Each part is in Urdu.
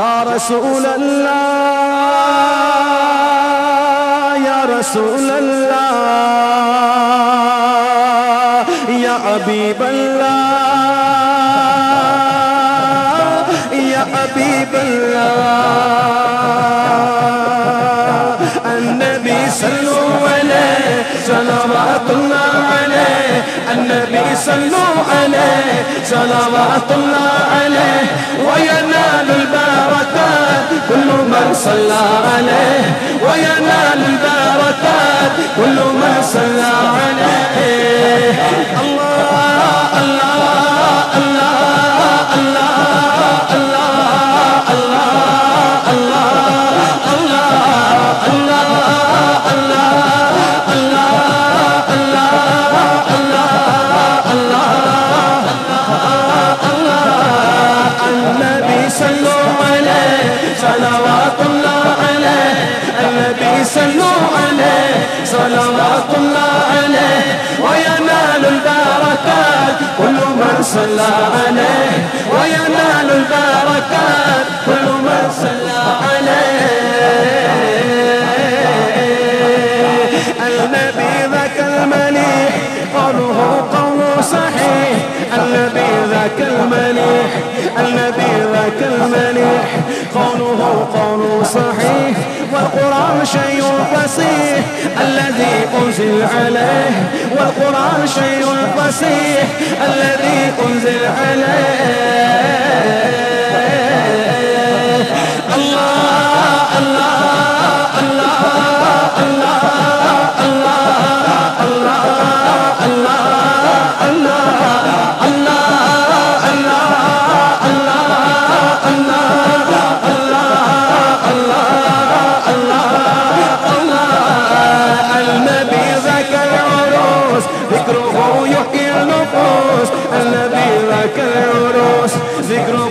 يا رسول الله يا رسول الله يا حبيب الله يا حبيب الله النبي صلوا عليه صلوات الله عليه النبي صلوا عليه صلوات الله عليه وينال البركات كل من صلى عليه وينال البركات كل من صلى عليه الله الله الله الله الله صلوات الله عليه وينال البركات كل من صلى عليه وينال البركات كل من صلى عليه النبي ذاك المليح قوله قول صحيح النبي ذاك المليح النبي ذاك المليح قوله قول صحيح والقرآن شيء فصيح الذي أنزل عليه والقرآن شيء فصيح الذي أنزل عليه الله الله الله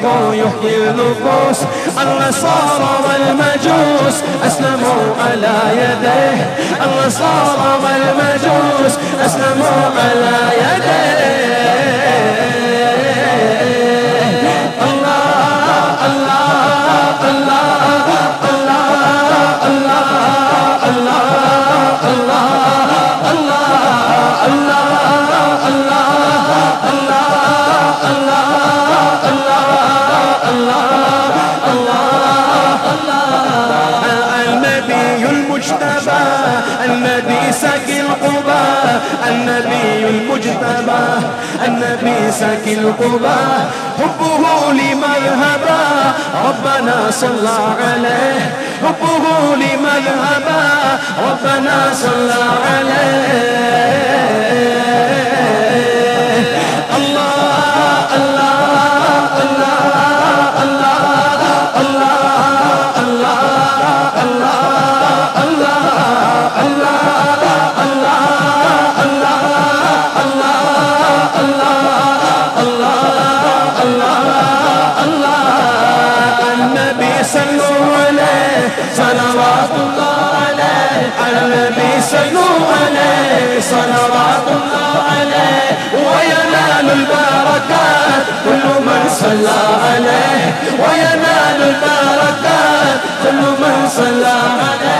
الله يحيي النفوس النصارى والمجوس أسلموا على يديه النصارى والمجوس أسلموا على يديه الله الله الله الله الله النبي ساكن قباء النبي المجتبى النبي ساكن قباء حبه لمذهبا ربنا صلى عليه حبه لمذهبا ربنا صلى عليه الله الله الله الله صلوات الله عليه النبي صلوا عليه صلوات الله عليه وينال البركات كل من صلى عليه وينال البركات كل من صلى عليه